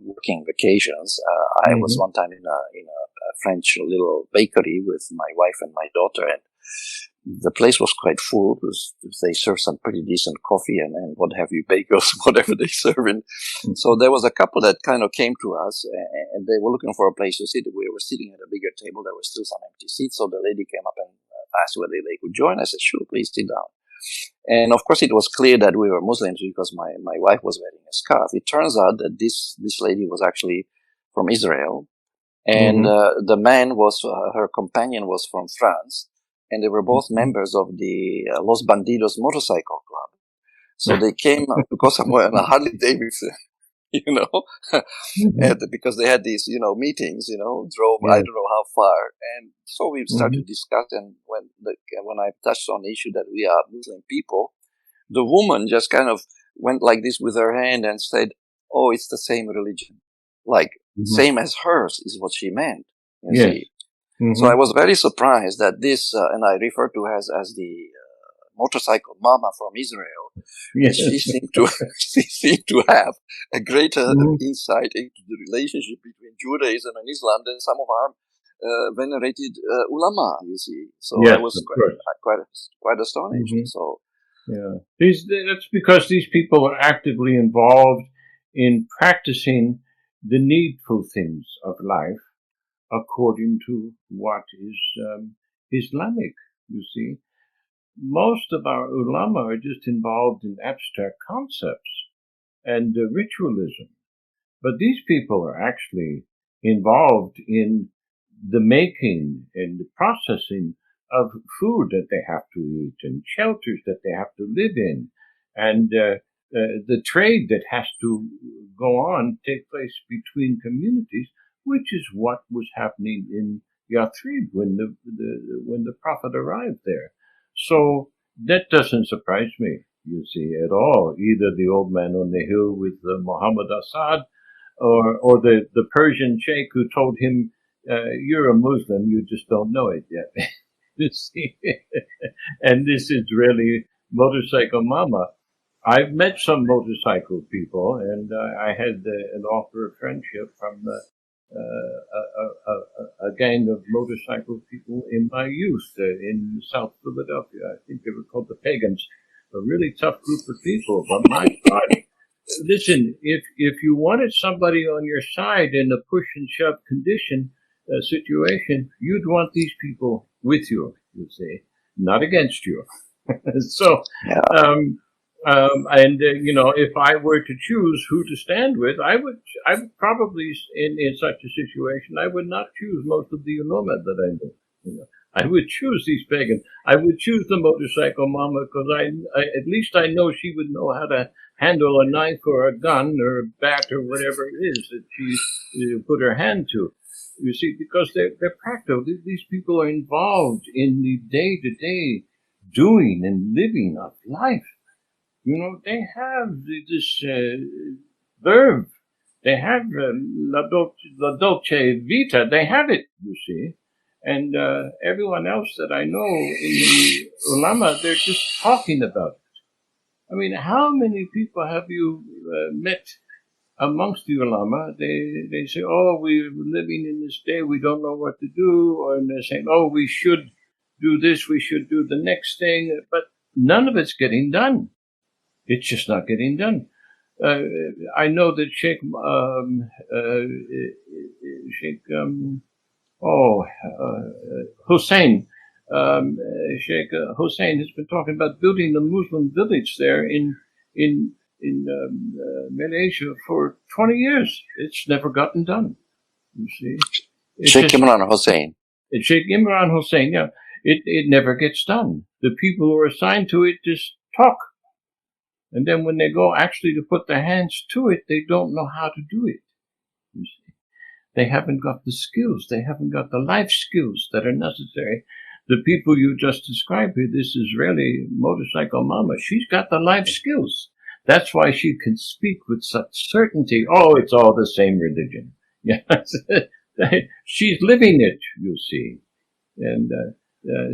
S3: working vacations. I was one time in a French little bakery with my wife and my daughter, and the place was quite full because they serve some pretty decent coffee and what have you, bagels, whatever they serve. And so there was a couple that kind of came to us, and they were looking for a place to sit. We were sitting at a bigger table. There were still some empty seats. So the lady came up and asked whether they could join. I said, sure, please sit down. And of course, it was clear that we were Muslims because my wife was wearing a scarf. It turns out that this lady was actually from Israel, and the man her companion was from France, and they were both members of the Los Bandidos motorcycle club. So they came because I'm wearing a Harley Davidson, because they had these, meetings, drove, I don't know how far. And so we started to discuss, and when I touched on the issue that we are Muslim people, the woman just kind of went like this with her hand and said, oh, it's the same religion. Like, same as hers is what she meant. you
S2: Yes.
S3: see. So I was very surprised that this, and I refer to her as the motorcycle mama from Israel.
S2: Yes.
S3: She seemed to have a greater insight into the relationship between Judaism and Islam than some of our venerated ulama, you see. So
S2: Yes,
S3: I was
S2: of course.
S3: quite astonished. So
S2: yeah, that's because these people are actively involved in practicing the needful things of life according to what is Islamic. You see, most of our ulama are just involved in abstract concepts and ritualism. But these people are actually involved in the making and the processing of food that they have to eat and shelters that they have to live in and the trade that has to go on, take place between communities, which is what was happening in Yathrib when the Prophet arrived there. So that doesn't surprise me, you see, at all. Either the old man on the hill with Muhammad Assad or the Persian sheikh who told him, "You're a Muslim, you just don't know it yet." You see, and this is really motorcycle mama. I've met some motorcycle people, and I had an offer of friendship from a gang of motorcycle people in my youth in South Philadelphia. I think they were called the Pagans. A really tough group of people, but my God. Listen, if you wanted somebody on your side in a push and shove situation, you'd want these people with you. You see, not against you. So,
S3: yeah.
S2: if I were to choose who to stand with, I would probably in such a situation, I would not choose most of the ulama that I know. I would choose these pagans. I would choose the motorcycle mama because at least I know she would know how to handle a knife or a gun or a bat or whatever it is that she put her hand to. You see, because they're practical. These people are involved in the day-to-day doing and living of life. They have this verb. They have la dolce vita. They have it, you see. And everyone else that I know in the ulama, they're just talking about it. I mean, how many people have you met amongst the ulama? They say, "Oh, we're living in this day. We don't know what to do," or they're saying, "Oh, we should do this. We should do the next thing." But none of it's getting done. It's just not getting done. I know that Sheikh Hussein, Sheikh Hussein has been talking about building a Muslim village there in Malaysia for 20 years. It's never gotten done. You see,
S3: Sheikh Imran Hussein.
S2: Sheikh Imran Hussein, yeah. It never gets done. The people who are assigned to it just talk. And then when they go actually to put their hands to it, they don't know how to do it. You see, they haven't got the skills. They haven't got the life skills that are necessary. The people you just described here, this Israeli motorcycle mama, she's got the life skills. That's why she can speak with such certainty. Oh, it's all the same religion. Yes. She's living it, you see. And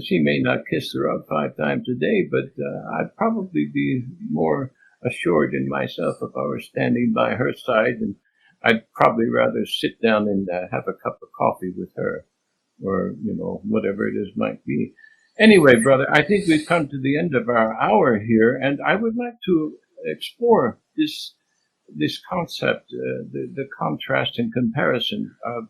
S2: she may not kiss her up 5 times a day, but I'd probably be more assured in myself if I were standing by her side, and I'd probably rather sit down and have a cup of coffee with her, or whatever it is might be. Anyway, brother, I think we've come to the end of our hour here, and I would like to explore this concept, the contrast and comparison of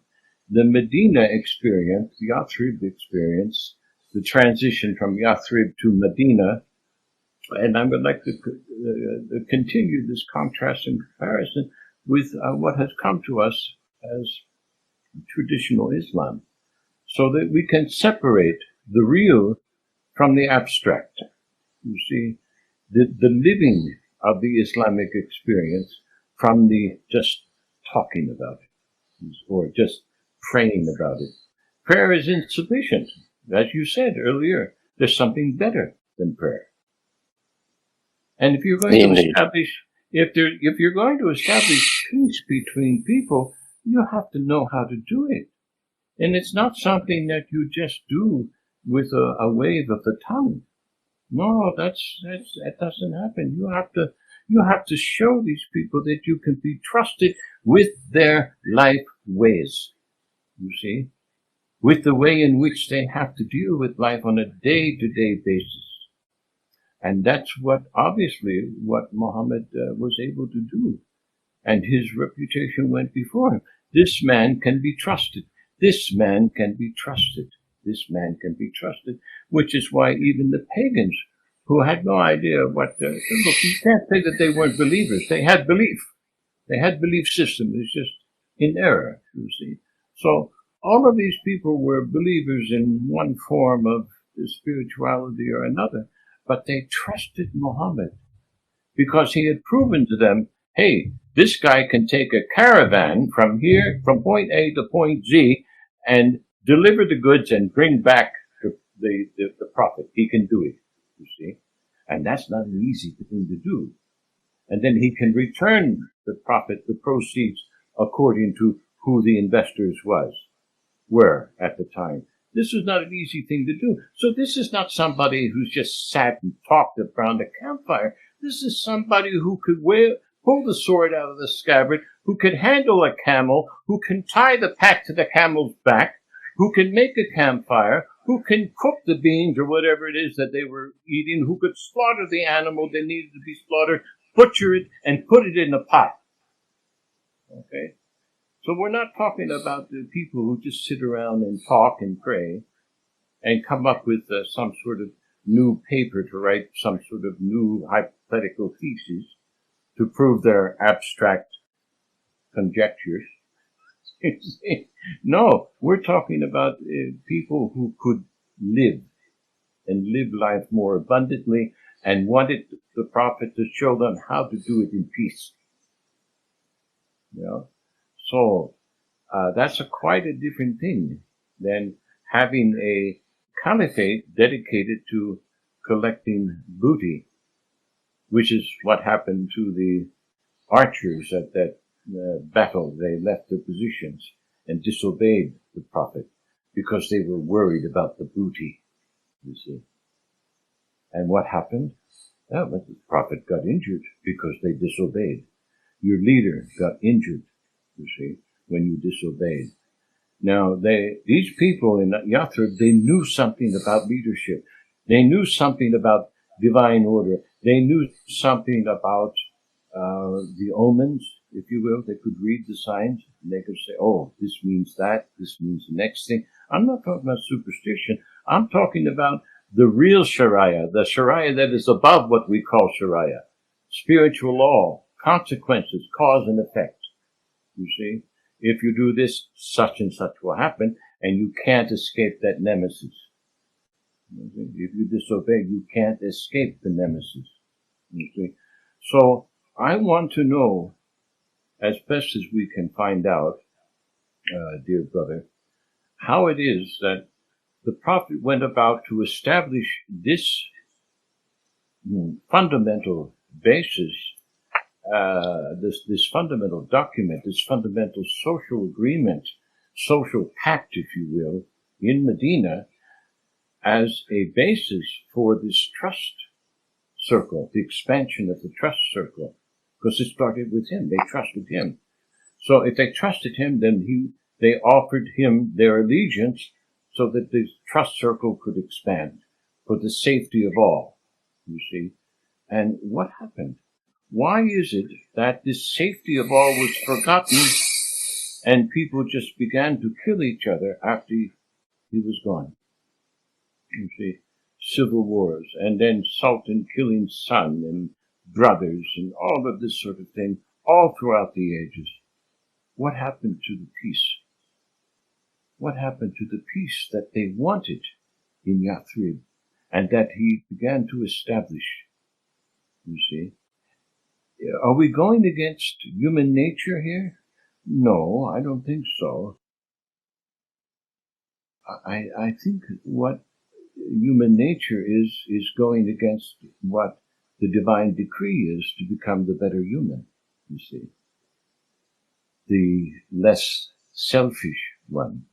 S2: the Medina experience, the Yathrib experience, the transition from Yathrib to Medina, and I would like to continue this contrast and comparison with what has come to us as traditional Islam, so that we can separate the real from the abstract. You see, the living of the Islamic experience from the just talking about it, or just praying about it. Prayer is insufficient. As you said earlier, there's something better than prayer. And if you're going to establish, if you're going to establish peace between people, you have to know how to do it. And it's not something that you just do with a wave of the tongue. No, that doesn't happen. You have to show these people that you can be trusted with their life ways. You see, with the way in which they have to deal with life on a day-to-day basis. And that's obviously what Muhammad was able to do. And his reputation went before him. This man can be trusted. This man can be trusted. This man can be trusted, which is why even the pagans who had no idea look, you can't say that they weren't believers. They had belief. They had belief system. It's just in error, you see. So all of these people were believers in one form of spirituality or another, but they trusted Muhammad because he had proven to them, hey, this guy can take a caravan from here, from point A to point Z, and deliver the goods and bring back the profit. He can do it, you see. And that's not an easy thing to do. And then he can return the profit, the proceeds, according to who the investors were at the time. This is not an easy thing to do. So this is not somebody who's just sat and talked around a campfire. This is somebody who could pull the sword out of the scabbard, who could handle a camel, who can tie the pack to the camel's back, who can make a campfire, who can cook the beans or whatever it is that they were eating, who could slaughter the animal that needed to be slaughtered, butcher it, and put it in a pot. Okay? So we're not talking about the people who just sit around and talk and pray and come up with some sort of new paper to write some sort of new hypothetical thesis to prove their abstract conjectures. No, we're talking about people who could live and live life more abundantly and wanted the Prophet to show them how to do it in peace. You know? So that's quite a different thing than having a caliphate dedicated to collecting booty, which is what happened to the archers at that battle. They left their positions and disobeyed the Prophet because they were worried about the booty, you see. And what happened? Well, the Prophet got injured because they disobeyed. Your leader got injured, you see, when you disobeyed. Now, these people in Yathrib, they knew something about leadership. They knew something about divine order. They knew something about the omens, if you will. They could read the signs, and they could say, oh, this means that, this means the next thing. I'm not talking about superstition. I'm talking about the real Sharia, the Sharia that is above what we call Sharia. Spiritual law, consequences, cause and effect. You see? If you do this, such and such will happen, and you can't escape that nemesis. If you disobey, you can't escape the nemesis. You see? So I want to know, as best as we can find out, dear brother, how it is that the Prophet went about to establish this fundamental basis, this fundamental document, this fundamental social agreement, social pact, if you will, in Medina, as a basis for this trust circle, the expansion of the trust circle, because it started with him. They trusted him. So if they trusted him, then they offered him their allegiance so that the trust circle could expand for the safety of all, you see. And what happened? Why is it that this safety of all was forgotten and people just began to kill each other after he was gone? You see, civil wars, and then Sultan killing son and brothers and all of this sort of thing, all throughout the ages. What happened to the peace? What happened to the peace that they wanted in Yathrib and that he began to establish? You see, are we going against human nature here? No, I don't think so. I think what human nature is going against what the divine decree is to become the better human, you see. The less selfish one,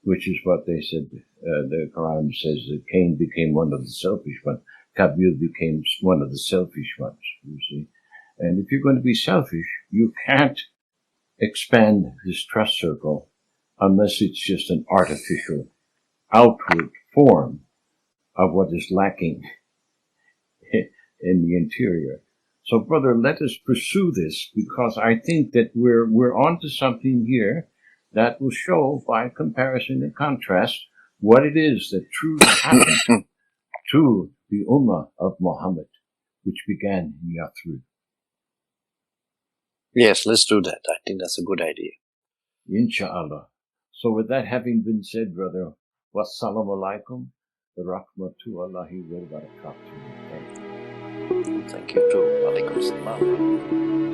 S2: which is what they said. The Quran says that Cain became one of the selfish ones. Kabil became one of the selfish ones, you see. And if you're going to be selfish, you can't expand this trust circle unless it's just an artificial outward form of what is lacking in the interior. So, brother, let us pursue this, because I think that we're onto something here that will show, by comparison and contrast, what it is that truly happened to the Ummah of Muhammad, which began in Yathrib.
S3: Yes, let's do that. I think that's a good idea.
S2: Insha'Allah. So with that having been said, brother, wassalamu alaikum, rahmatullahi wa barakatuh. Thank you.
S3: Thank you too. Walaikum salam.